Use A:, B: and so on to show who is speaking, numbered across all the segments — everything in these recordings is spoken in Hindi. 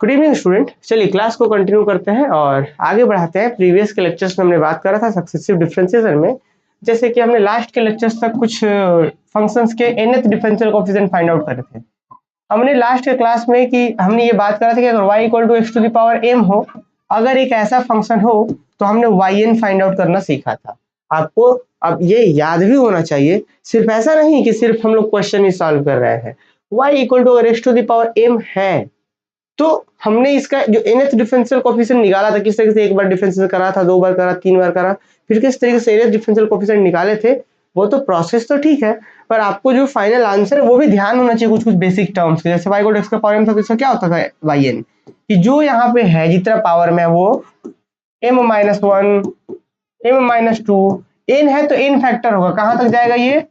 A: गुड इवनिंग स्टूडेंट, चलिए क्लास को कंटिन्यू करते हैं और आगे बढ़ाते हैं। प्रीवियस के लेक्चर्स में हमने बात करा था सक्सेसिव डिफरेंशिएशन में, जैसे कि हमने लास्ट के लेक्चर्स तक कुछ फंक्शंस के nth differential coefficient find out करे थे। हमने लास्ट के क्लास में कि हमने ये बात करा था कि अगर y equal to x to the power m हो, अगर एक ऐसा फंक्शन हो तो हमने yn फाइंड आउट करना सीखा था। आपको अब ये याद भी होना चाहिए, सिर्फ ऐसा नहीं कि सिर्फ हम लोग क्वेश्चन ही सॉल्व कर रहे हैं। y इक्वल टू अगर x to the power m है तो हमने इसका जो nth डिफरेंशियल कोएफिशिएंट निकाला था, किस तरीके से, एक बार डिफरेंशियल करा था, 2 बार करा, 3 बार करा, फिर किस तरीके से nth डिफरेंशियल कोएफिशिएंट निकाले थे, वो तो प्रोसेस तो ठीक है, पर आपको जो फाइनल आंसर है वो भी ध्यान होना चाहिए कुछ कुछ बेसिक टर्म्स के। जैसे y इक्वल टू एक्स का पावर m था तो इसका क्या होता था yn, कि जो यहाँ पे है जितना पावर में वो m minus 1 m minus 2 n है तो n फैक्टर होगा, कहाँ तक जाएगा ये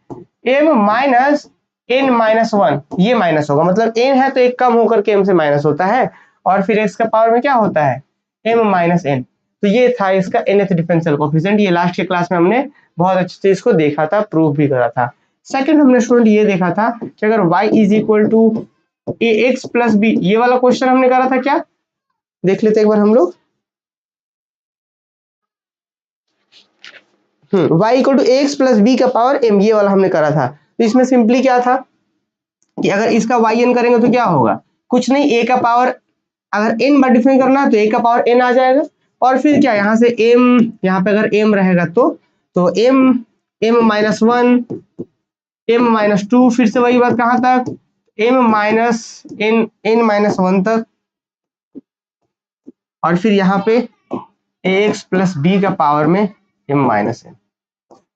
A: m माइनस n माइनस 1, ये माइनस होगा, मतलब n है तो एक कम होकर के m से माइनस होता है, और फिर x का पावर में क्या होता है m माइनस n। तो ये था इसका nth डिफरेंशियल कोएफिशिएंट। ये लास्ट के क्लास में हमने बहुत अच्छे से इसको देखा था, प्रूव भी करा था। सेकंड हमने स्टूडेंट ये देखा था कि अगर y is equal to ax plus b, ये वाला क्वेश्चन हमने करा था, क्या देख लेते एक बार हम लोग। y equal to ax plus b का पावर m, ये वाला हमने करा था। तो इसमें सिंपली क्या था कि अगर इसका yn करेंगे तो क्या होगा, कुछ नहीं, a का पावर अगर n बार डिफरेंस करना है तो a का पावर n आ जाएगा, और फिर क्या यहाँ से m, यहाँ पे अगर m रहेगा तो m माइनस 1 m माइनस 2, फिर से वही बात कहाँ तक m माइनस n माइनस 1 तक, और फिर यहाँ पे ax प्लस b का पावर में m माइनस n।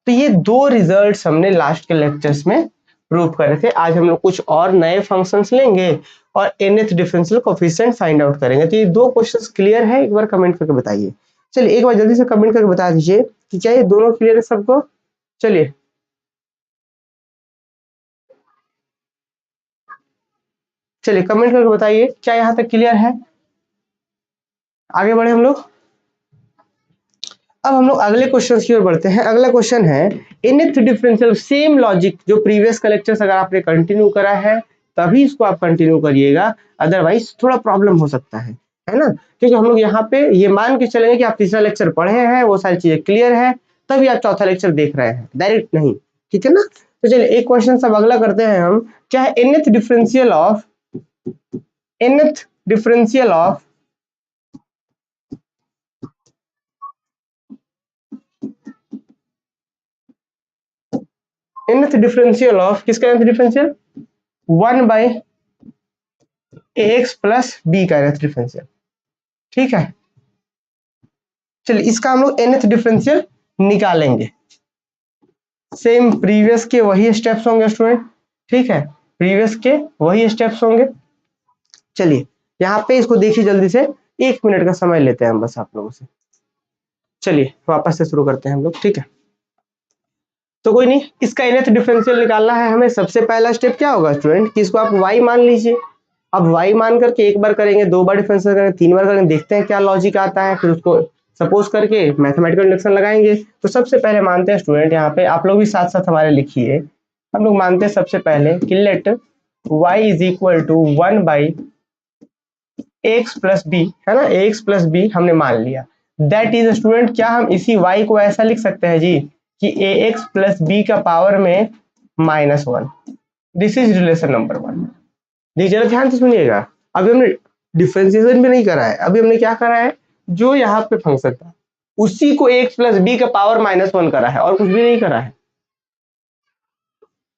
A: तो ये दो रिजल्ट्स हमने लास्ट के लेक्चर्स में प्रूव करे थे। आज हम लोग कुछ और नए फंक्शंस लेंगे और nth differential coefficient find out करेंगे। तो ये दो क्वेश्चंस क्लियर है, एक बार कमेंट करके बताइए। चलिए एक बार जल्दी से कमेंट करके बता दीजिए कि क्या ये दोनों क्लियर है सबको। चलिए कमेंट करके बताइए क्या यहाँ तक क्लियर है। आगे बढ़े हम लोग। अब हम लोग अगले क्वेश्चन की ओर बढ़ते हैं। अगला क्वेश्चन है nth डिफरेंशियल, सेम लॉजिक जो प्रीवियस का लेक्चर्स अगर आपने कंटिन्यू करा है तभी इसको आप कंटिन्यू करिएगा, अदरवाइज थोड़ा प्रॉब्लम हो सकता है ना, क्योंकि हम लोग यहाँ पे ये मान के चलेंगे कि आप तीसरा लेक्चर पढ़े हैं, वो सारी चीजें क्लियर है, तभी आप चौथा लेक्चर देख रहे हैं, डायरेक्ट नहीं, ठीक है ना। तो चलिए एक क्वेश्चन सब अगला करते हैं हम, क्या है nth differential of nth differential of किसका nth differential 1 by ax plus b का nth डिफरेंशियल, ठीक है। चलिए इसका हम लोग nth डिफरेंशियल निकालेंगे। सेम प्रीवियस के वही स्टेप्स होंगे स्टूडेंट, ठीक है, प्रीवियस के वही स्टेप्स होंगे। चलिए यहाँ पे इसको देखिए जल्दी से, 1 मिनट का समय लेते हैं हम बस आप लोगों से। चलिए वापस से शुरू करते हैं हम लोग, ठीक है। तो कोई नहीं, इसका nth डिफरेंशियल निकालना है हमें। सबसे पहला स्टेप क्या होगा स्टूडेंट कि इसको आप y मान लीजिए। अब y मान करके एक बार करेंगे, 2 बार डिफरेंशियल करेंगे, 3 बार करेंगे, देखते हैं क्या लॉजिक आता है, फिर उसको सपोज करके मैथमेटिकल इंडक्शन लगाएंगे। तो सबसे पहले मानते हैं स्टूडेंट, यहाँ पे आप लोग भी साथ साथ हमारे लिखिए, हम लोग मानते हैं सबसे पहले कि let y is equal to 1 by ax plus b, है ना, ax प्लस b हमने मान लिया। दैट इज स्टूडेंट, क्या हम इसी y को ऐसा लिख सकते हैं जी कि ax प्लस b का पावर में minus 1। This is relation number 1। जरा ध्यान से सुनिएगा, अभी हमने डिफरेंशिएशन भी नहीं करा है, अभी हमने क्या करा है, जो यहाँ पे फंक्शन था उसी को x प्लस b का पावर माइनस 1 करा है और कुछ भी नहीं करा है।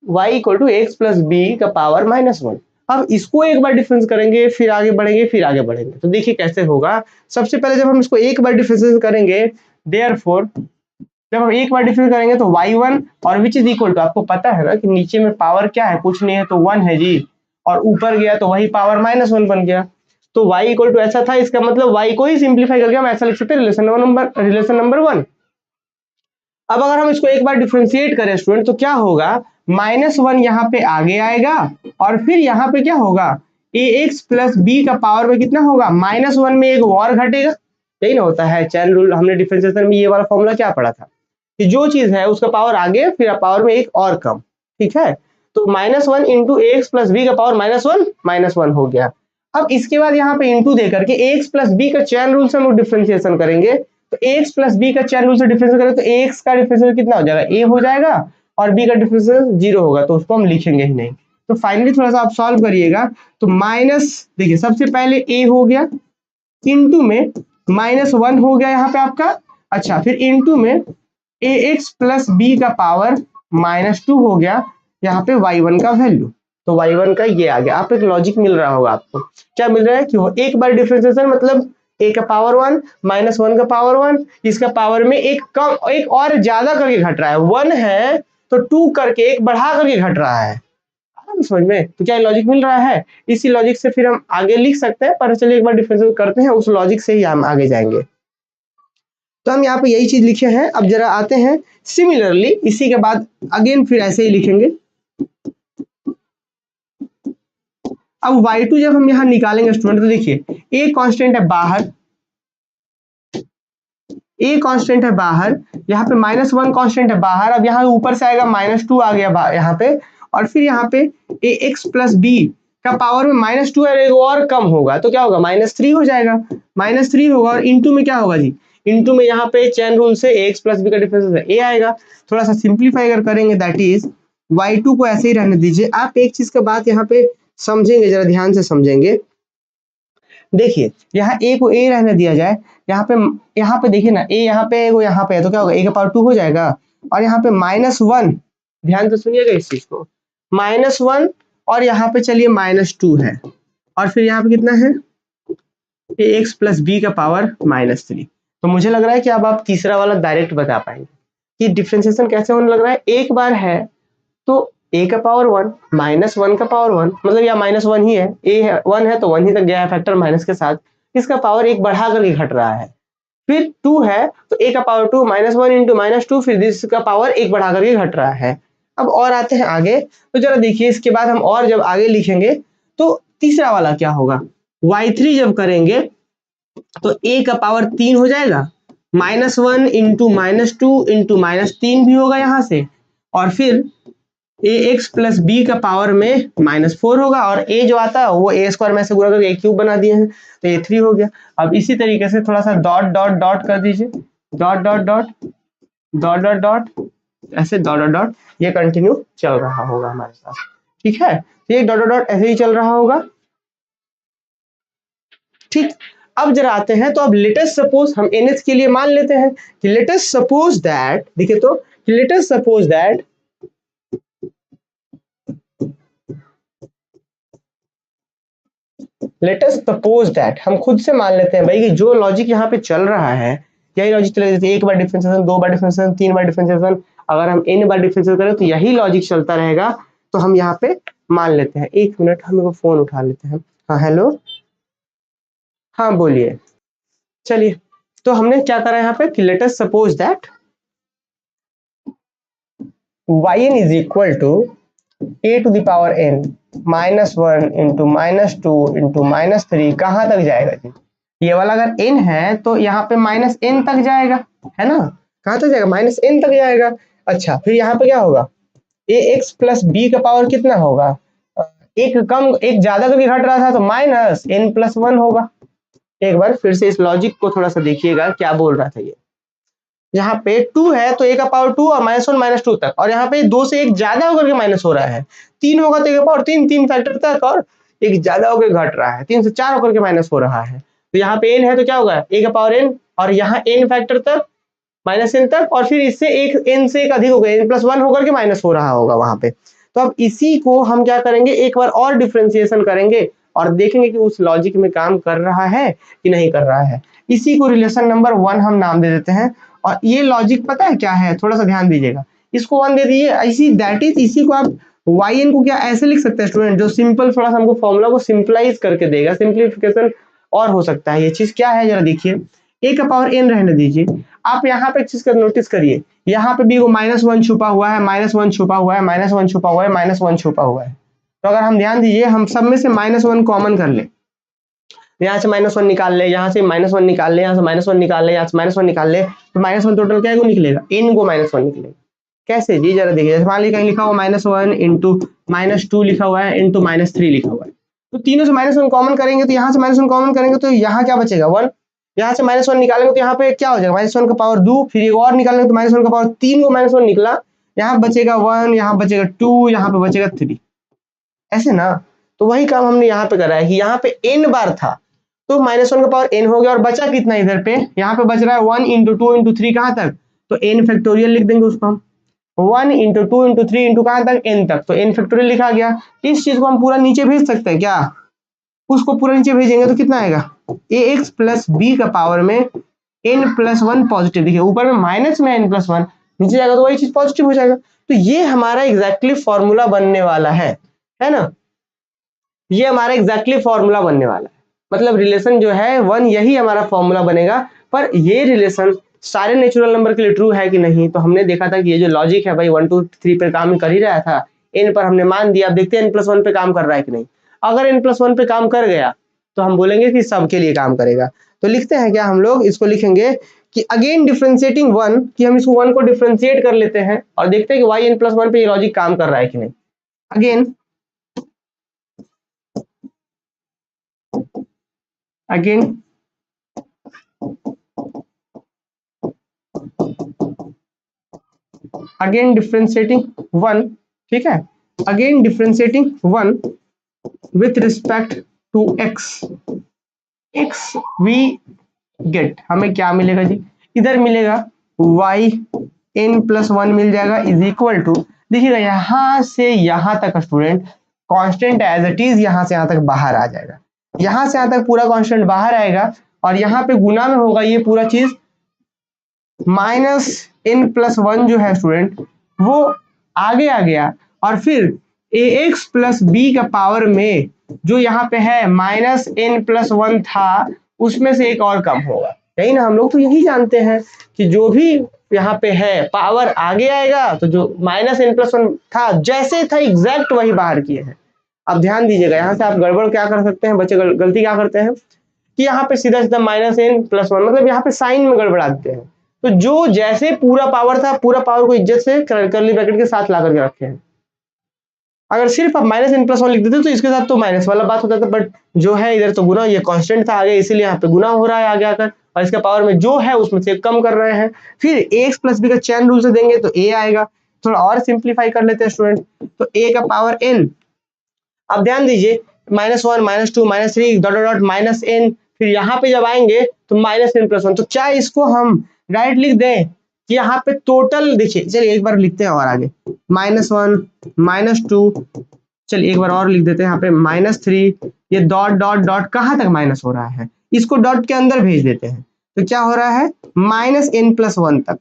A: y equal to x plus b का पावर माइनस 1। अब इसको एक बार डिफरेंस करेंगे, फिर आगे बढ़ेंगे, फिर आगे बढ़ेंगे। तो देखिए कैसे होगा। सबसे पहले जब हम इसको एक बार डिफरेंस करेंगे, देयरफॉर जब हम एक बार डिफरेंस करेंगे तो y1 और विच इज इक्वल टू, आपको पता है ना कि नीचे में पावर क्या है, कुछ नहीं है तो 1 है जी, और ऊपर गया तो वही पावर माइनस 1 बन गया। तो y इक्वल टू ऐसा था, इसका मतलब y को ही सिंप्लीफाई करके हम ऐसा लिख सकते हैं रिलेशन नंबर 1। अब अगर हम इसको एक बार डिफरेंशिएट करें स्टूडेंट तो क्या होगा, माइनस 1 यहाँ पे आगे आएगा, और फिर यहाँ पे क्या होगा, ax प्लस b का पावर में कितना होगा, माइनस 1 में एक और घटेगा। यही ना होता है चैन रूल, हमने डिफरेंशिएशन में ये वाला फॉर्मूला क्या पढ़ा था कि जो चीज है उसका पावर आगे, फिर पावर में एक और कम, ठीक है। तो minus 1 into x plus b का पावर माइनस 1 हो गया। अब इसके बाद यहाँ पे इंटू दे करके ax प्लस बी का चैन रूल से हम लोग डिफरेंशिएशन करेंगे। तो ax प्लस बी का चैन रूल से डिफरेंशिएशन करें तो ax का डिफरेंशिएशन कितना हो जाएगा, a हो जाएगा, और b का डिफरेंशिएशन 0 होगा, तो उसको हम लिखेंगे ही नहीं। तो फाइनली थोड़ा सा आप सॉल्व करिएगा, तो माइनस, देखिए सबसे पहले a हो गया, इंटू में -1 हो गया यहाँ पे आपका, अच्छा फिर इंटू में ax प्लस बी का पावर -2 हो गया यहाँ पे y1 का वैल्यू। तो y1 का ये आ गया। आप एक लॉजिक मिल रहा होगा आपको, क्या मिल रहा है कि वो एक बार डिफरेंशिएशन मतलब a का पावर 1 -1 का पावर 1, इसका पावर में एक कम एक और ज्यादा करके घट रहा है, 1 है तो 2 करके एक बढ़ा करके घट रहा है, समझ में? तो क्या लॉजिक मिल रहा है? इसी लॉजिक से फिर हम आगे लिख सकते हैं, पर चलिए एक बार डिफरेंशिएशन करते हैं, उस लॉजिक से ही हम आगे जाएंगे। तो हम यहाँ पे यही चीज लिखे हैं। अब जरा आते हैं सिमिलरली, इसी के बाद अगेन फिर ऐसे ही लिखेंगे। अब y2 जब हम यहाँ निकालेंगे स्टूडेंट, तो देखिए a कांस्टेंट है बाहर, a कांस्टेंट है बाहर, यहाँ पे -1 कांस्टेंट है बाहर, अब यहाँ ऊपर से आएगा -2 आ गया यहाँ पे, और फिर यहाँ पे ax प्लस b का पावर में -2 है और कम होगा तो क्या होगा, -3 हो जाएगा, -3 होगा, और इंटू में क्या होगा जी, इंटू में यहाँ पे चैन रूल से ax प्लस b का डिफरेंस a आएगा। थोड़ा सा सिंप्लीफाई अगर करेंगे, दैट इज y2 को ऐसे ही रहने दीजिए। आप एक चीज का बात यहाँ पे समझेंगे, जरा ध्यान से समझेंगे। देखिए यहाँ a को a रहने दिया जाए, यहाँ पे देखिए ना, a यहाँ पे है, तो क्या होगा, a का पावर 2 हो जाएगा, और यहाँ पे -1, ध्यान से सुनिएगा इस चीज को, -1 और यहाँ पे चलिए -2 है, और फिर यहाँ पे कितना है, ax प्लस बी का पावर -3। तो मुझे लग रहा है कि अब आप तीसरा वाला डायरेक्ट बता पाएंगे कि डिफरेंशिएशन कैसे होने लग रहा है। एक बार है तो a का पावर 1 -1 का पावर 1, मतलब या -1 ही है, a है 1 है तो 1 ही तक गया है फैक्टर माइनस के साथ, इसका पावर एक बढ़ा करके घट रहा है। फिर 2 है तो a का पावर 2 -1 इंटू -2, फिर इसका पावर एक बढ़ा करके घट रहा है। अब और आते हैं आगे, तो जरा देखिए इसके बाद हम और जब आगे लिखेंगे तो तीसरा वाला क्या होगा, y3 जब करेंगे तो a का पावर 3 हो जाएगा, -1 इंटू -2 इंटू -3 भी होगा यहाँ से, और फिर ax प्लस बी का पावर में -4 होगा, और a जो आता है वो a स्क्वायर में से गुणा करके a क्यूब बना दिए हैं, तो a3 हो गया। अब इसी तरीके से थोड़ा सा डॉट डॉट डॉट कर दीजिए, dot dot dot dot dot dot, ऐसे डॉट डॉट डॉट, ये कंटिन्यू चल रहा होगा हमारे साथ, ठीक है। तो ये डॉट डॉट डॉट ऐसे ही चल रहा होगा, ठीक। अब जरा आते हैं, तो अब लेटेस्ट सपोज हम ns के लिए मान लेते हैं कि लेटेस्ट सपोज दैट, देखिए तो लेटेस्ट सपोज दैट हम खुद से मान लेते हैं भाई कि जो लॉजिक यहाँ पे चल रहा है यही लॉजिक चलेगा। जैसे एक बार डिफरेंशिएशन, 2 बार डिफरेंशिएशन, 3 बार डिफरेंशिएशन, अगर हम n बार डिफरेंशिएशन करें तो यही लॉजिक चलता रहेगा। तो हम यहाँ पे मान लेते हैं, एक मिनट हम फोन उठा लेते हैं। हाँ हेलो, हाँ बोलिए। चलिए, तो हमने क्या करा यहाँ पे कि let us suppose that yn is equal to a to the power n -1 into -2 into -3, कहाँ तक जाएगा जी, ये वाला अगर n है तो यहाँ पे -n तक जाएगा, है ना, कहाँ तक जाएगा, -n तक जाएगा। अच्छा फिर यहाँ पे क्या होगा, ax प्लस b का पावर कितना होगा, एक ज्यादा करके घट रहा था तो -n+1 होगा। एक बार फिर से इस लॉजिक को थोड़ा सा देखिएगा, क्या बोल रहा था ये, यहाँ पे 2 है तो a का पावर 2 और -1 -2 तक, और यहाँ पे 2 से एक ज्यादा होकर के माइनस हो रहा है, 3 होगा तो a का पावर 3 फैक्टर तक, और एक ज्यादा होकर घट रहा है, 3 से 4 होकर के माइनस हो रहा है। तो यहाँ पे n है तो क्या होगा, a का पावर n, और यहाँ n फैक्टर तक -n तक, और फिर इससे एक n से एक अधिक होगा, n+1 होकर के माइनस हो रहा होगा वहां पे। तो अब इसी को हम क्या करेंगे, एक बार और डिफरेंशिएशन करेंगे और देखेंगे कि उस लॉजिक में काम कर रहा है कि नहीं कर रहा है। इसी को रिलेशन नंबर 1 हम नाम दे देते हैं, और ये लॉजिक पता है क्या है, थोड़ा सा ध्यान दीजिएगा, इसको 1 दे दीजिए। इसी दैट इज, इसी को आप yn को क्या ऐसे लिख सकते हैं स्टूडेंट, जो सिंपल थोड़ा सा हमको फॉर्मूला को सिंपलाइज करके देगा, सिंप्लीफिकेशन और हो सकता है। ये चीज क्या है जरा देखिए, a का पावर n रहने दीजिए। आप यहाँ पे एक चीज का नोटिस करिए, यहाँ पे भी वो -1 छुपा हुआ है, -1 छुपा हुआ है, -1 छुपा हुआ है, -1 छुपा हुआ है। तो अगर हम ध्यान दीजिए, हम सब में से -1 कॉमन कर ले, यहाँ से -1 निकाल ले, यहाँ से -1 निकाल ले, यहाँ से -1 निकाल ले, यहाँ से -1 निकाल ले, तो -1 टोटल क्या निकलेगा, n को -1 निकलेगा। कैसे जी, जरा देखिए, मान लीजिए कहीं लिखा हुआ -1 इंटू -2 लिखा हुआ है, इंटू -3 लिखा हुआ है, तो तीनों से -1 कॉमन करेंगे तो यहाँ से -1 कॉमन करेंगे तो यहाँ क्या बचेगा 1, यहाँ से -1 निकालेंगे तो यहाँ पे क्या हो जाएगा -1 का पावर 2, फिर एक और निकालेंगे तो -1 का पावर 3 को -1 निकला, यहाँ बचेगा 1, यहाँ बचेगा 2, यहाँ पे बचेगा 3, ऐसे ना। तो वही काम हमने यहाँ पे करा है कि यहाँ पे n बार था तो -1 का पावर n हो गया और बचा कितना इधर पे, यहाँ पे बच रहा है 1 × 2 × 3 कहाँ तक, तो n फैक्टोरियल लिख देंगे उसको हम, 1 × 2 × 3 × कहाँ तक n तक, तो n फैक्टोरियल लिखा गया। इस चीज को हम पूरा नीचे भेज सकते हैं क्या, उसको पूरा नीचे भेजेंगे तो कितना आएगा ax प्लस b का पावर में n+1 पॉजिटिव, देखिए ऊपर में माइनस में n+1, नीचे जाएगा तो वही चीज पॉजिटिव हो जाएगा। तो ये हमारा एग्जैक्टली फॉर्मूला बनने वाला है ना, ये हमारा एग्जैक्टली फॉर्मूला बनने वाला है, मतलब रिलेशन जो है 1 यही हमारा फॉर्मूला बनेगा। पर ये रिलेशन सारे नेचुरल नंबर के लिए ट्रू है कि नहीं, तो हमने देखा था कि ये जो लॉजिक है भाई 1 2 3 पर काम कर ही रहा था, n पर हमने मान दिया, अब देखते हैं n+1 पे काम कर रहा है कि नहीं। अगर n+1 पे काम कर गया तो हम बोलेंगे कि सबके लिए काम करेगा। तो लिखते हैं क्या, हम लोग इसको लिखेंगे कि अगेन डिफरेंशिएटिंग 1, कि हम इसको 1 को डिफरेंशिएट कर लेते हैं और देखते हैं कि y n+1 पे ये लॉजिक काम कर रहा है कि नहीं। अगेन डिफरेंशिएटिंग 1, ठीक है, again differentiating 1 with respect to x we get, हमें क्या मिलेगा जी, इधर मिलेगा y n+1 मिल जाएगा इज इक्वल टू, देखिएगा यहाँ से यहाँ तक student constant as it is यहाँ से यहाँ तक बाहर आ जाएगा, यहाँ से यहाँ तक पूरा कांस्टेंट बाहर आएगा और यहाँ पे गुना में होगा ये पूरा चीज, -n+1 जो है स्टूडेंट वो आगे आ गया और फिर ax प्लस b का पावर में जो यहाँ पे है -n+1 था उसमें से एक और कम होगा, यही ना, हम लोग तो यही जानते हैं कि जो भी यहाँ पे है पावर आगे आएगा तो जो -n+1 था जैसे था एग्जैक्ट वही बाहर किए हैं। अब ध्यान दीजिएगा, यहाँ से आप गड़बड़ क्या कर सकते हैं बच्चे, गलती क्या करते हैं कि यहाँ पे सीधा सीधा -n+1 मतलब यहाँ पे साइन में गड़बड़ा देते हैं, तो जो जैसे पूरा पावर था पूरा पावर को इज्जत से कर्ली ब्रैकेट के साथ ला करके रखे हैं। अगर सिर्फ आप -n+1 लिख देते तो इसके साथ तो माइनस वाला बात होता था, बट जो है इधर तो गुना, ये कांस्टेंट था आगे इसीलिए यहाँ पे गुना हो रहा है आगे आकर, और इसका पावर में जो है उसमें से कम कर रहे हैं। फिर ax प्लस b का चैन रूल से देंगे तो a आएगा, थोड़ा और सिंप्लीफाई कर लेते हैं स्टूडेंट, तो a का पावर n, अब ध्यान दीजिए -1 -2 -3 डॉट डॉट -n, फिर यहाँ पे जब आएंगे तो -n+1, तो चाहे इसको हम डायरेक्ट लिख दें कि यहाँ पे टोटल, देखिए चलिए एक बार लिखते हैं और आगे -1 -2, चलिए एक बार और लिख देते हैं यहाँ पे -3, ये डॉट डॉट डॉट कहाँ तक माइनस हो रहा है, इसको डॉट के अंदर भेज देते हैं तो क्या हो रहा है -n+1 तक।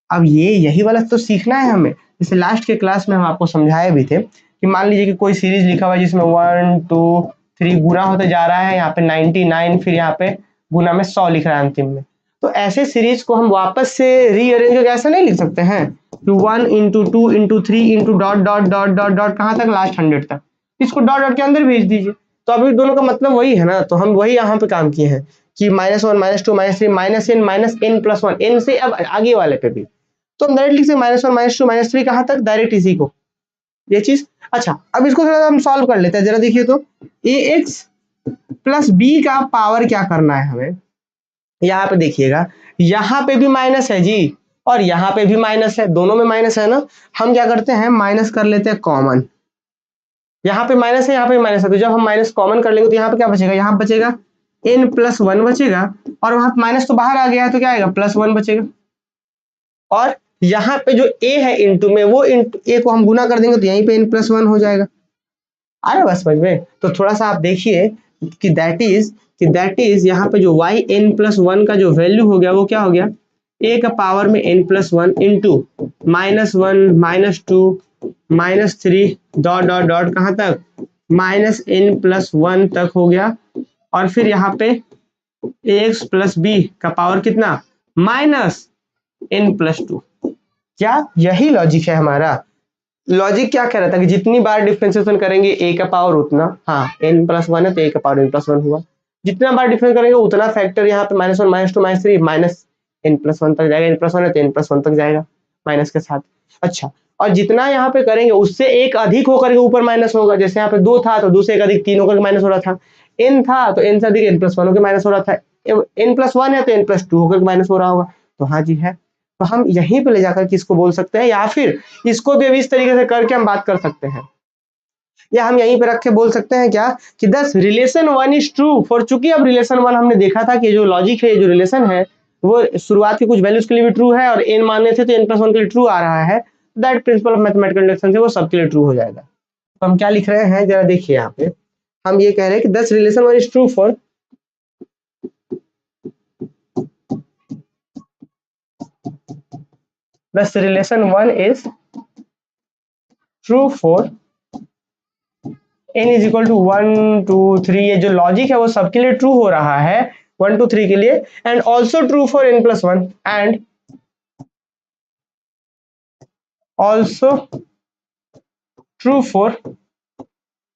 A: अब ये यही वाला तो सीखना है हमें, जैसे लास्ट के क्लास में हम आपको समझाए भी थे कि मान लीजिए कि कोई सीरीज लिखा हुआ है जिसमें 1 2 3 गुना होते जा रहा है, यहाँ पे 99, फिर यहाँ पे गुना में 100 लिख रहा है अंतिम में, तो ऐसे सीरीज को हम वापस से रीअरेंज करके ऐसा नहीं लिख सकते हैं कि 1 × 2 × 3 × dot dot dot dot dot कहाँ तक, लास्ट 100 तक, इसको डॉट डॉट के अंदर भेज दीजिए। तो अभी दोनों का मतलब वही है ना, तो हम वही यहाँ पे काम किए हैं कि -1 -2 -3 -n+1, n से अब आगे वाले पे भी, तो हम डायरेक्ट लिख सकते -1 -2 -3 कहाँ तक, डायरेक्ट इसी को, ये चीज। अच्छा अब इसको थोड़ा हम सॉल्व कर लेते हैं, जरा देखिए तो ax प्लस b का पावर क्या करना है हमें, यहाँ पे देखिएगा यहाँ पे भी माइनस है जी और यहाँ पे भी माइनस है, दोनों में माइनस है ना, हम क्या करते हैं माइनस कर लेते हैं कॉमन, यहाँ पे माइनस है यहाँ पे माइनस है, तो जब हम माइनस कॉमन कर लेंगे तो यहाँ पे क्या बचेगा, यहाँ बचेगा n+1 बचेगा और वहां माइनस तो बाहर आ गया है तो क्या आएगा +1 बचेगा, और यहाँ पे जो a है इंटू में वो a को हम गुना कर देंगे तो यहीं पे n+1 हो जाएगा। अरे बस समझ में, तो थोड़ा सा आप देखिए कि दैट इज यहाँ पे जो y n+1 का जो वैल्यू हो गया वो क्या हो गया, a का पावर में n+1 into -1 -2 -3 dot dot dot कहाँ तक -n+1 तक हो गया, और फिर यहाँ पे ax प्लस b का पावर कितना -n+2। क्या यही लॉजिक है हमारा, लॉजिक क्या कह रहा था कि जितनी बार डिफरेंशिएशन करेंगे a का पावर उतना, हाँ n+1 है तो a का पावर n+1 हुआ, जितना बार डिफरेंस करेंगे उतना फैक्टर यहाँ पे -1 -2 -3 -n+1 तक जाएगा, n+1 है तो n+1 तक जाएगा माइनस के साथ। अच्छा और जितना यहाँ पे करेंगे उससे एक अधिक होकर के ऊपर माइनस होगा। जैसे यहाँ पे 2 था तो 2 से एक अधिक 3 होकर माइनस हो रहा था, n था तो n से अधिक n+1 होकर माइनस हो रहा था, n+1 है तो n+2 होकर माइनस हो रहा होगा। तो हाँ जी है, तो हम यहीं पे ले जाकर के इसको बोल सकते हैं, या फिर इसको भी अभी इस तरीके से करके हम बात कर सकते हैं, या हम यहीं पे रख के बोल सकते हैं क्या कि this relation 1 is true for, चूंकि अब रिलेशन 1 हमने देखा था कि जो लॉजिक है, जो रिलेशन है वो शुरुआत की कुछ वैल्यूज के लिए भी ट्रू है और n मानने थे तो n+1 के लिए ट्रू आ रहा है, that principal of mathematical induction से वो सबके लिए ट्रू हो जाएगा। तो हम क्या लिख रहे हैं जरा देखिए, यहाँ पे हम ये कह रहे हैं कि this relation 1 is true for this relation 1 is true for n is equal to 1 2 3, ये जो लॉजिक है वो सबके लिए ट्रू हो रहा है 1 2 3 के लिए, and also true for n+1 and also true for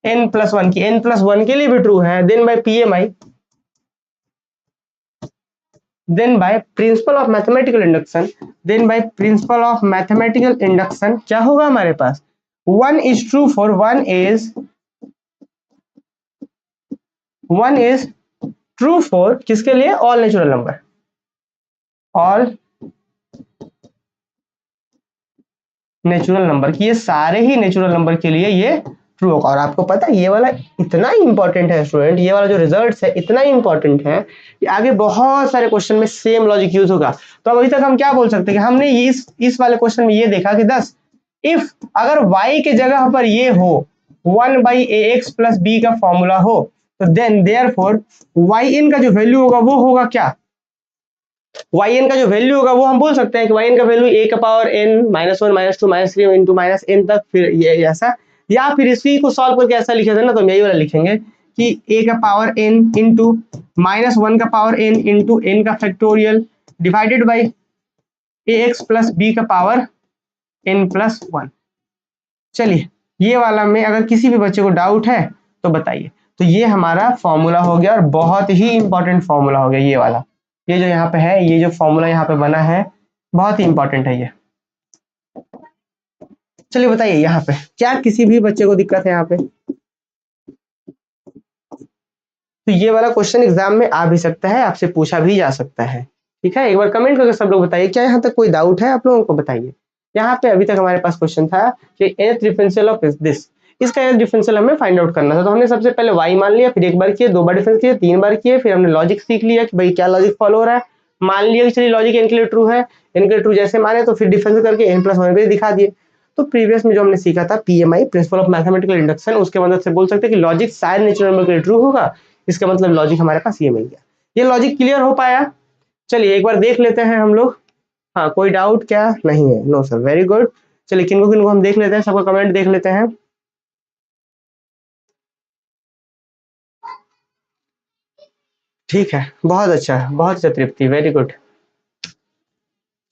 A: n+1 की n+1 के लिए भी ट्रू है, then by PMI, then by principle of mathematical induction, then by principle of mathematical induction क्या होगा हमारे पास, 1 is true for 1 is true for किसके लिए, all natural number, all natural number की, ये सारे ही नेचुरल नंबर के लिए ये ट्रू होगा। और आपको पता है ये वाला इतना इंपॉर्टेंट है स्टूडेंट, ये वाला जो रिजल्ट्स है इतना इंपॉर्टेंट है कि आगे बहुत सारे क्वेश्चन में सेम लॉजिक यूज होगा। तो अब अभी तक हम क्या बोल सकते हैं कि हमने इस वाले क्वेश्चन में ये देखा कि 10 इफ अगर y के जगह पर ये हो 1/ax + b का फॉर्मूला हो तो देन देयरफॉर yn का जो वैल्यू होगा वो होगा क्या, yn का जो वैल्यू होगा वो हम बोल सकते हैं कि yn का वैल्यू a का पावर n -1 -2 -3 इंटू -n तक, फिर ये ऐसा, या फिर इसी को सॉल्व करके ऐसा लिखे थे ना तो हम यही वाला लिखेंगे कि a का पावर n इंटू -1 का पावर n इंटू n का factorial divided by ax + b का पावर n+1। चलिए ये वाला में अगर किसी भी बच्चे को डाउट है तो बताइए। तो ये हमारा फॉर्मूला हो गया और बहुत ही इंपॉर्टेंट फॉर्मूला हो गया ये वाला, ये जो यहाँ पे है, ये जो फॉर्मूला यहाँ पे बना है बहुत ही इंपॉर्टेंट है ये। चलिए बताइए यहाँ पे क्या किसी भी बच्चे को दिक्कत है यहाँ पे, तो ये वाला क्वेश्चन एग्जाम में आ भी सकता है, आपसे पूछा भी जा सकता है। ठीक है, एक बार कमेंट करके सब लोग बताइए क्या यहाँ तक कोई डाउट है आप लोगों को, बताइए। यहाँ पे अभी तक हमारे पास क्वेश्चन था कि nth डिफरेंशियल ऑफ दिस, इसका nth डिफरेंशियल हमें फाइंड आउट करना था। तो हमने सबसे पहले y मान लिया, फिर एक बार किए, 2 बार डिफरेंस किए, 3 बार किए, फिर हमने लॉजिक सीख लिया कि भाई क्या लॉजिक फॉलो हो रहा है। मान लिया कि चलिए लॉजिक n के लिए ट्रू है, n के लिए ट्रू जैसे माने तो फिर डिफरेंस करके n+1 पे दिखा दिए। तो प्रीवियस में जो हमने सीखा था PMI principal of mathematical induction, उसके मदद से बोल सकते हैं कि लॉजिक सारे नेचुरल नंबर के लिए ट्रू होगा, इसका मतलब लॉजिक हमारे पास ये मिल गया। ये लॉजिक क्लियर हो पाया? चलिए एक बार देख लेते हैं हम लोग। हाँ कोई डाउट क्या नहीं है? No sir, very good. चलिए किनको हम देख लेते हैं, सबका कमेंट देख लेते हैं। ठीक है, बहुत अच्छा, बहुत अच्छा तृप्ति, वेरी गुड।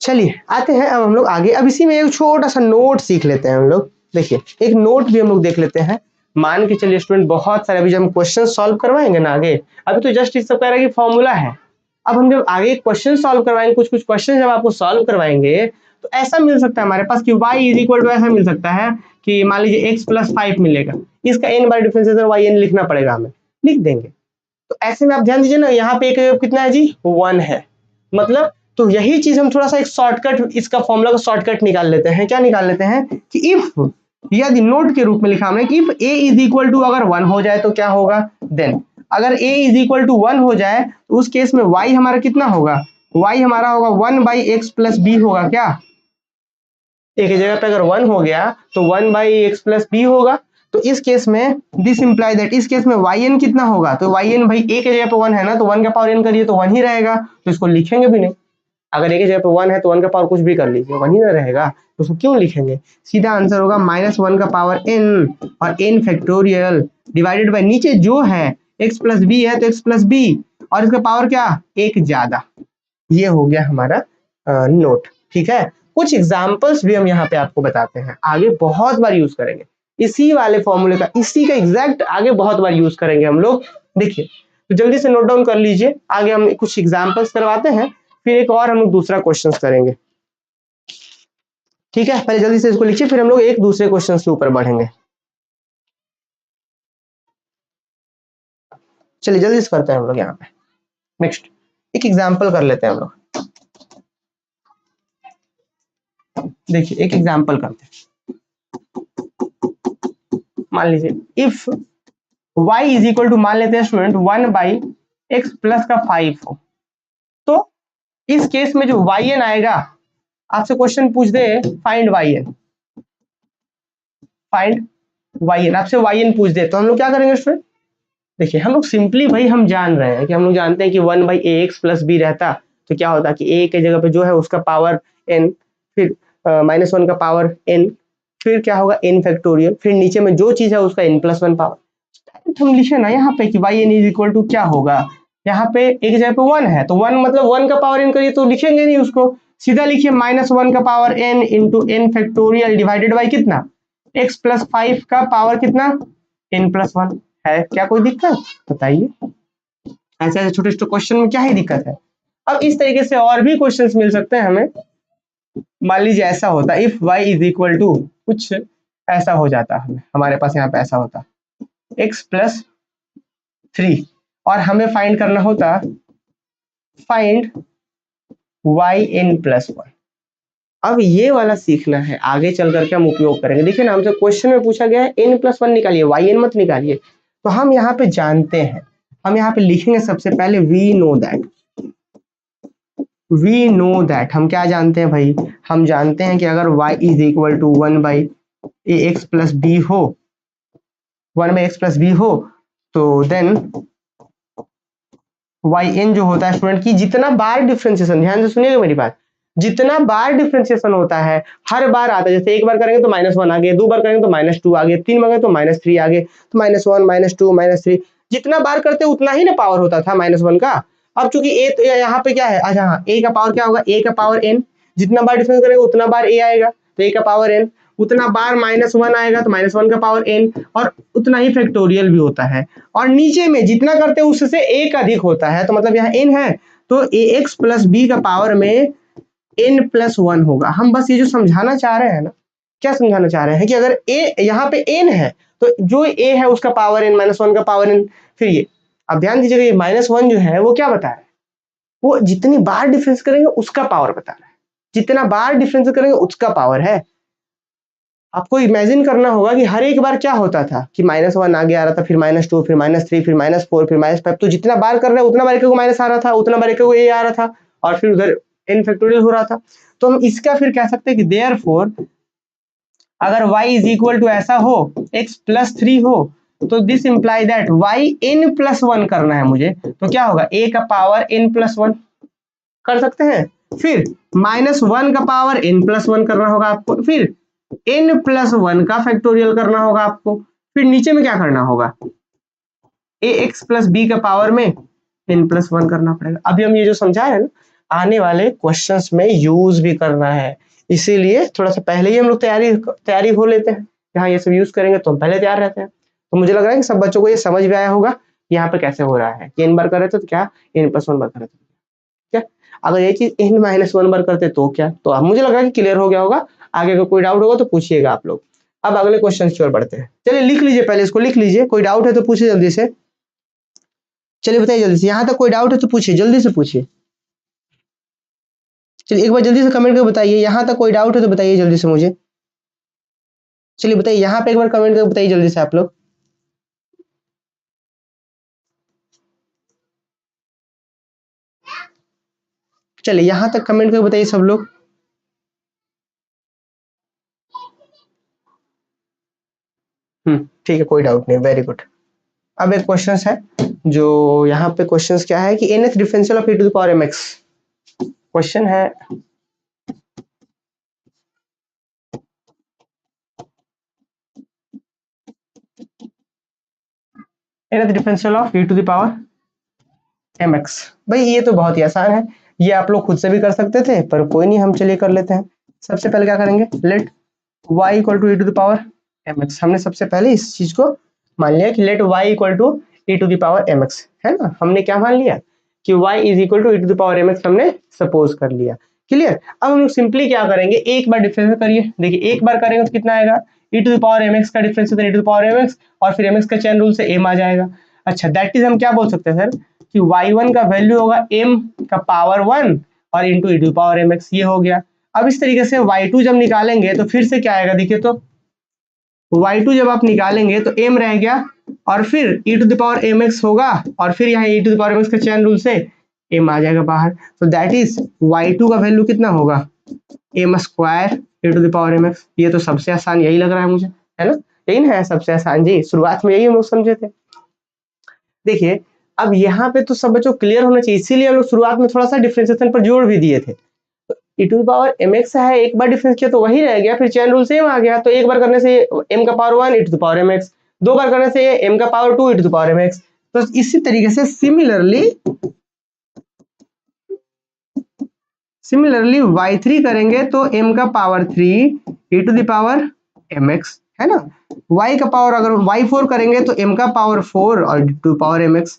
A: चलिए आते हैं अब हम लोग आगे। अब इसी में एक छोटा सा नोट सीख लेते हैं हम लोग। देखिए एक नोट भी हम लोग देख लेते हैं। मान के चलिए स्टूडेंट बहुत सारे अभी जब हम क्वेश्चन सॉल्व करवाएंगे ना आगे, अभी तो जस्ट इस सब कह रहा है कि फॉर्मूला है। अब हम जब आगे क्वेश्चन सॉल्व करवाएंगे, कुछ क्वेश्चन जब आपको सॉल्व करवाएंगे तो ऐसा मिल सकता है हमारे पास कि y इज इक्वल टू, ऐसा मिल सकता है कि मान लीजिए x + 5 मिलेगा, इसका n बार डिफरेंशिएशन yn लिखना पड़ेगा, हमें लिख देंगे। तो ऐसे में आप ध्यान दीजिए ना, यहाँ पे एक कितना है जी, 1 है, मतलब तो यही चीज हम थोड़ा सा एक शॉर्टकट, इसका फॉर्मूला का शॉर्टकट निकाल लेते हैं। क्या निकाल लेते हैं कि इफ, यदि नोट के रूप में लिखा हमने कि if a is equal to अगर 1 हो जाए तो क्या होगा, देन अगर a इज इक्वल टू 1 हो जाए तो उस केस में y हमारा कितना होगा, y हमारा होगा 1/x + b होगा। क्या एक जगह पे अगर 1 हो गया तो 1/x + b होगा। तो इस केस में दिस इंप्लाई दैट, इस केस में yn कितना होगा, तो yn भाई a के जगह पे 1 है ना, तो 1 का पावर n करिए तो 1 ही रहेगा, तो इसको लिखेंगे भी नहीं। अगर a की जगह पे 1 है तो 1 का पावर कुछ भी कर लीजिए, 1 ही ना रहेगा, तो उसको क्यों लिखेंगे। सीधा आंसर होगा -1 का पावर n और n फैक्टोरियल डिवाइडेड बाय नीचे जो है x + b है तो x + b और इसका पावर क्या, एक ज्यादा। ये हो गया हमारा नोट। ठीक है, कुछ एग्जांपल्स भी हम यहाँ पे आपको बताते हैं, आगे बहुत बार यूज करेंगे इसी वाले फॉर्मूले का, इसी का एग्जैक्ट आगे बहुत बार यूज करेंगे हम लोग। देखिए तो जल्दी से नोट डाउन कर लीजिए, आगे हम कुछ एग्जांपल्स करवाते हैं, फिर एक और हम लोग दूसरा क्वेश्चन करेंगे। ठीक है, पहले जल्दी से इसको लिखिए, फिर हम लोग एक दूसरे क्वेश्चन के ऊपर बढ़ेंगे। चलिए जल्दी से करते हैं हम लोग यहाँ पे। नेक्स्ट एक एग्जाम्पल कर लेते हैं हम लोग। देखिए एक एग्जाम्पल करते हैं। मान लीजिए if y is equal to, मान लेते हैं स्टूडेंट 1/x प्लस का 5 हो, तो इस केस में जो yn आएगा, आपसे क्वेश्चन पूछ दे फाइंड yn, आपसे yn पूछ दे, तो हम लोग क्या करेंगे स्टूडेंट? देखिए हम लोग सिंपली भाई हम जान रहे हैं कि हम लोग जानते हैं कि 1/ax प्लस b रहता तो क्या होता कि a के जगह पे जो है उसका पावर n, फिर -1 का पावर n, फिर क्या होगा n फैक्टोरियल, फिर नीचे में जो चीज है उसका n+1 पावर। हम लिखे ना यहाँ पे कि yn इज इक्वल टू क्या होगा, यहाँ पे एक जगह पे 1 है तो 1 मतलब 1 का पावर n करिए तो लिखेंगे नहीं उसको, सीधा लिखिए -1 का power n into n factorial divided by कितना, x प्लस 5 का पावर कितना, n+1। है क्या कोई दिक्कत बताइए? ऐसे ऐसे छोटे छोटे क्वेश्चन में क्या ही दिक्कत है। अब इस तरीके से और भी क्वेश्चंस मिल सकते हैं हमें। मान लीजिए ऐसा होता if y is equal to, कुछ ऐसा हो जाता हमें, हमारे पास यहाँ पे ऐसा होता x प्लस 3 और हमें फाइंड करना होता फाइंड yn+1। अब ये वाला सीखना है, आगे चल करके हम उपयोग करेंगे। देखिए ना हमसे क्वेश्चन में पूछा गया है n+1 निकालिए, yn मत निकालिए, तो हम यहाँ पे जानते हैं, हम यहाँ पे लिखेंगे सबसे पहले वी नो दैट, हम क्या जानते हैं भाई, हम जानते हैं कि अगर y is equal to 1/ax plus b हो, 1/x प्लस बी हो, तो देन yn जो होता है स्टूडेंट की जितना बार डिफ्रेंशिएशन, ध्यान से सुनिएगा मेरी बात, जितना बार डिफ्रेंशिएशन होता है हर बार आता है, जैसे एक बार करेंगे तो -1 आ गया, 2 बार करेंगे तो -2 आ गया, 3 बार तो -3 आ गए, तो -1 -2 -3, जितना बार करते उतना ही ना पावर होता था -1 का। अब चूंकि a तो यहाँ पे क्या है, अच्छा हाँ, a का पावर क्या होगा, a का पावर n, जितना बार डिफरेंस करेंगे उतना बार a आएगा, तो a का पावर n, उतना बार -1 आएगा तो -1 का पावर n, और उतना ही फैक्टोरियल भी होता है, और नीचे में जितना करते हैं उससे एक अधिक होता है, तो मतलब यहाँ n है तो ax प्लस b का पावर में n+1 होगा। हम बस ये जो समझाना चाह रहे हैं ना, क्या समझाना चाह रहे हैं कि अगर a यहाँ पे n है तो जो a है उसका पावर n, -1 का पावर n, फिर ये, अब ध्यान दीजिएगा ये -1 जो है वो क्या बता रहा है, वो जितनी बार डिफरेंस करेंगे उसका पावर बता रहा है, जितना बार डिफरेंस करेंगे उसका पावर है। आपको इमेजिन करना होगा कि हर एक बार क्या होता था कि -1 आगे आ रहा था, फिर -2, फिर -3, फिर -4, फिर -5, तो जितना बार कर रहे हैं उतना बार एक को माइनस आ रहा था, उतना बार एक को a आ रहा था, और फिर उधर n फैक्टोरियल हो रहा था। तो हम इसका फिर कह सकते हैं कि देयरफॉर अगर y इज इक्वल टू ऐसा हो, x प्लस 3 हो, तो दिस इंप्लाई दैट yn+1 करना है मुझे, तो क्या होगा, a का पावर n+1 कर सकते हैं, फिर -1 का पावर n+1 करना होगा आपको, फिर n+1 का फैक्टोरियल करना होगा आपको, फिर नीचे में क्या करना होगा, ax प्लस b का पावर में n+1 करना पड़ेगा। अभी हम ये जो समझा है ना, आने वाले क्वेश्चंस में यूज भी करना है, इसीलिए थोड़ा सा पहले ही हम लोग तैयारी हो लेते हैं, यहाँ ये सब यूज करेंगे तो हम पहले तैयार रहते हैं। तो मुझे लग रहा है कि सब बच्चों को ये समझ भी आया होगा यहाँ पे कैसे हो रहा है कि n बार कर रहे थे तो क्या, n+1 बार कर रहे थे क्या, अगर ये चीज n-1 बार करते तो क्या, तो अब मुझे लग रहा है कि क्लियर हो गया होगा। आगे का कोई डाउट होगा तो पूछिएगा आप लोग। अब अगले क्वेश्चन की ओर बढ़ते हैं। चलिए लिख लीजिए, पहले इसको लिख लीजिए, कोई डाउट है तो पूछिए जल्दी से। चलिए बताइए जल्दी से, यहाँ तक कोई डाउट है तो पूछिए, जल्दी से पूछिए। चलिए एक बार जल्दी से कमेंट करके बताइए, यहाँ तक कोई डाउट है तो बताइए जल्दी से मुझे। चलिए बताइए, यहाँ पे एक बार कमेंट करके बताइए जल्दी से आप लोग। चलिए यहाँ तक कमेंट करके बताइए सब लोग। ठीक है, कोई डाउट नहीं, वेरी गुड। अब एक क्वेश्चन है, जो यहाँ पे क्वेश्चन क्या है कि nth differential of e to the power mx, question है nth differential of e to the power mx। भाई ये तो बहुत ही आसान है, ये आप लोग खुद से भी कर सकते थे, पर कोई नहीं, हम चलिए कर लेते हैं। सबसे पहले क्या करेंगे, let y equal to e to the power mx, हमने सबसे पहले इस चीज को मान लिया कि let y equal to e to the power mx, है ना, हमने क्या मान लिया कि y is equal to e to the power mx, हमने सपोज कर लिया क्लियर। अब हम लोग सिंपली क्या करेंगे, एक बार डिफरेंशिएट करिए, देखिए एक बार करेंगे तो कितना आएगा, e⁻mx का डिफरेंशिएट e⁻mx और फिर mx का चेन रूल से m आ जाएगा। अच्छा दैट इज हम क्या बोल सकते हैं सर कि y1 का वैल्यू होगा m का पावर 1 और इंटू e⁻mx, ये हो गया। अब इस तरीके से y2 जब निकालेंगे तो फिर से क्या आएगा, देखिए तो y2 जब आप निकालेंगे तो m रह गया और फिर e⁻mx होगा और फिर यहाँ e⁻mx के चेन रूल से m आ जाएगा बाहर। तो दैट इज y2 का वैल्यू कितना होगा, m स्क्वायर e⁻mx। ये तो सबसे आसान यही लग रहा है मुझे, है ना, यही ना है सबसे आसान जी, शुरुआत में यही हम लोग समझे थे। देखिए अब यहाँ पे तो सब बच्चों क्लियर होना चाहिए, इसीलिए हम लोग शुरुआत में थोड़ा सा डिफरेंशिएशन पर जोर भी दिए थे। e⁻mx है, एक बार डिफरेंस किया तो वही रह गया, फिर चेन रूल सेम आ गया, तो एक बार करने से m का पावर 1 e⁻mx, दो बार करने से m का पावर 2 e⁻mx। तो इसी तरीके से सिमिलरली y3 करेंगे तो m का पावर 3 e⁻mx, है ना। y का पावर अगर y4 करेंगे तो m का पावर 4 और e⁻mx,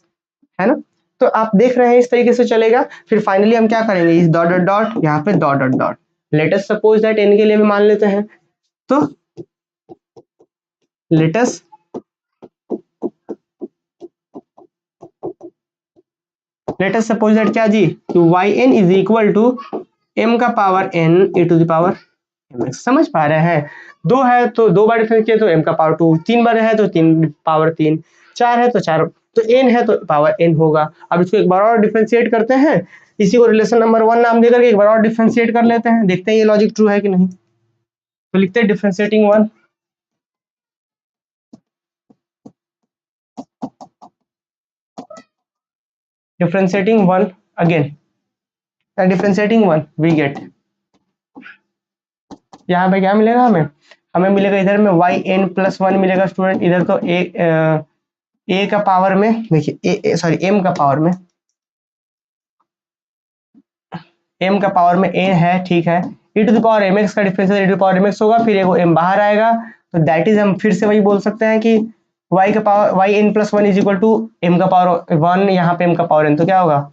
A: है ना। तो आप देख रहे हैं इस तरीके से चलेगा। फिर फाइनली हम क्या करेंगे, इस डॉट डॉट डॉट यहाँ पे dot dot dot, late us suppose that n के लिए भी मान लेते हैं, तो लेट अस सपोज दैट क्या जी, yn is equal to m का पावर n e⁻mx। समझ पा रहे हैं, दो है तो दो बार डिफरेंस किया तो m का पावर 2, तीन बार है तो 3 पावर 3, चार है तो 4, तो n है तो पावर n होगा। अब इसको एक बार और डिफरेंशिएट करते हैं, इसी को रिलेशन नंबर 1 नाम देकर के एक बार और डिफरेंशिएट कर लेते हैं, देखते हैं ये लॉजिक ट्रू है कि नहीं। तो लिखते हैं differentiating 1, differentiating 1 again, differentiating 1 we get, यहाँ पे क्या मिलेगा हमें, हमें मिलेगा इधर में yn+1 मिलेगा स्टूडेंट, इधर तो a का पावर में, देखिए सॉरी m का पावर में, m का पावर में a है, ठीक है। e⁻mx का डिफरेंशियल e⁻mx होगा, फिर एगो m बाहर आएगा, तो दैट इज हम फिर से वही बोल सकते हैं कि y का power yn+1 is equal to m का पावर 1, यहाँ पे m का पावर n, तो क्या होगा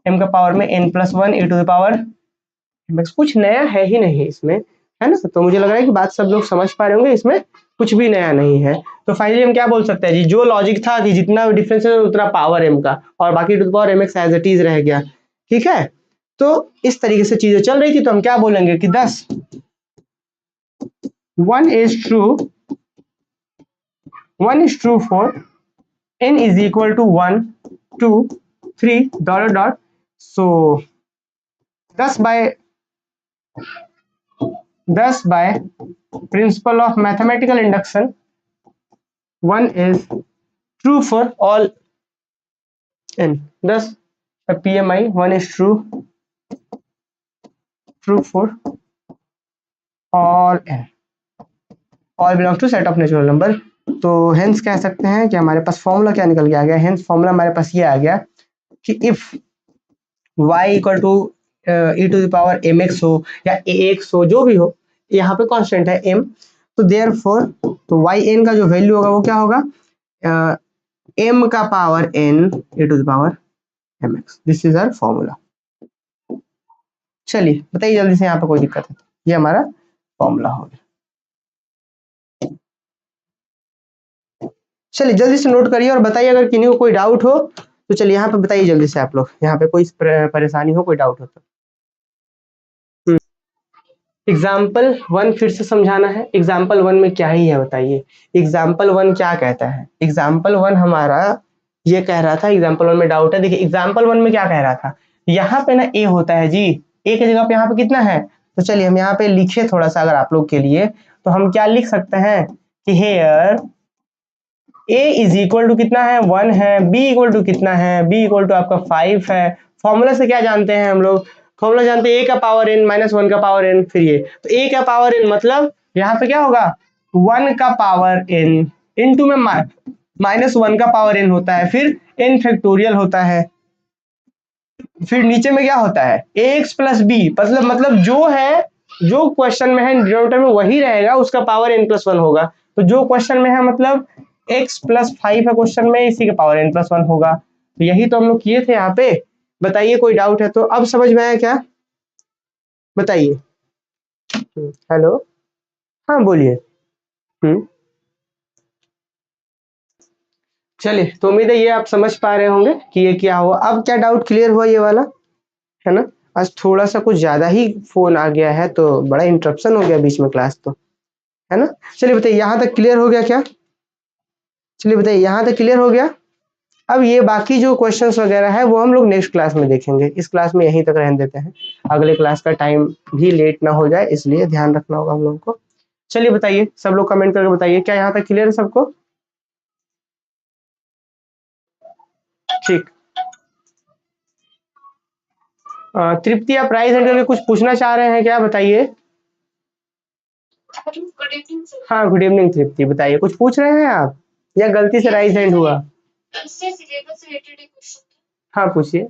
A: m का पावर में n+1 e⁻mx। कुछ नया है ही नहीं इसमें, है ना। तो मुझे लग रहा है कि बात सब लोग समझ पा रहे होंगे, इसमें कुछ भी नया नहीं है। तो फाइनली हम क्या बोल सकते हैं जी, जो लॉजिक था कि जितना डिफरेंस है उतना पावर m का, और बाकी e⁻mx एज इट इज रह गया, ठीक है। तो इस तरीके से चीजें चल रही थी, तो हम क्या बोलेंगे कि 10 1 is true for n is equal to 1 2 3 dot dot, so 10 by principle of mathematical induction 1 is true for all n, 10 PMI 1 is true for all n, all belongs to set of natural number। तो हेंस कह सकते हैं कि हमारे पास फॉर्मूला क्या निकल के आ गया, हेंस फॉर्मूला हमारे पास ये आ गया कि if y equal to e⁻mx हो या ax हो, जो भी हो, यहाँ पे कांस्टेंट है m, तो देयरफॉर तो yn का जो वैल्यू होगा वो क्या होगा, m का power n e⁻mx, this is our formula. चलिए बताइए जल्दी से, यहाँ पे कोई दिक्कत है, ये हमारा फॉर्मूला हो गया। चलिए जल्दी से नोट करिए और बताइए अगर किन्हीं को कोई डाउट हो तो चलिए यहाँ पे बताइए जल्दी से आप लोग, यहाँ पे कोई परेशानी हो, कोई डाउट हो तो। एग्जाम्पल 1 फिर से समझाना है, एग्जाम्पल 1 में क्या ही है बताइए, एग्जाम्पल 1 क्या कहता है। एग्जाम्पल 1 हमारा ये कह रहा था, एग्जाम्पल 1 में डाउट है, देखिए एग्जाम्पल 1 में क्या कह रहा था, यहाँ पे ना a होता है जी, a की जगह पे यहाँ पे कितना है, तो चलिए हम यहाँ पे लिखे थोड़ा सा अगर आप लोग के लिए, तो हम क्या लिख सकते हैं कि here a is equal to कितना है 1 है, b इक्वल टू कितना है, b इक्वल टू आपका 5 है। फॉर्मूला से क्या जानते हैं हम लोग, फॉर्मूला जानते हैं a का पावर n माइनस 1 का पावर n, फिर ये तो a का पावर n मतलब यहाँ पे क्या होगा 1 का पावर n इंटू में माइनस 1 का पावर n होता है, फिर n फैक्टोरियल होता है, फिर नीचे में क्या होता है ax प्लस b, मतलब जो है, जो क्वेश्चन में है डिनोमिनेटर में वही रहेगा, उसका पावर n+1 होगा। तो जो क्वेश्चन में है मतलब x प्लस 5 है क्वेश्चन में, इसी के पावर n+1 होगा। तो यही तो हम लोग किए थे यहाँ पे, बताइए कोई डाउट है तो। अब समझ में आया क्या, बताइए। हेलो। हाँ बोलिए। हम्म। चलिए, तो उम्मीद है ये आप समझ पा रहे होंगे कि ये क्या हुआ। अब क्या डाउट क्लियर हुआ ये वाला, है ना? आज थोड़ा सा कुछ ज्यादा ही फोन आ गया है तो बड़ा इंटरप्शन हो गया बीच में क्लास तो, है ना? चलिए बताइए, यहाँ तक क्लियर हो गया क्या? चलिए बताइए, यहाँ तक क्लियर हो गया। अब ये बाकी जो क्वेश्चंस वगैरह है वो हम लोग नेक्स्ट क्लास में देखेंगे, इस क्लास में यहीं तक रहने देते हैं, अगले क्लास का टाइम भी लेट ना हो जाए इसलिए ध्यान रखना होगा हम लोगों को। चलिए बताइए, सब लोग कमेंट करके बताइए क्या यहाँ तक क्लियर है सबको? ठीक। तृप्ति, आप राइज हैंड करके कुछ पूछना चाह रहे हैं क्या? बताइए। हाँ, गुड इवनिंग तृप्ति, बताइए कुछ पूछ रहे हैं आप या गलती से राइज हैंड हुआ? हाँ पूछिए।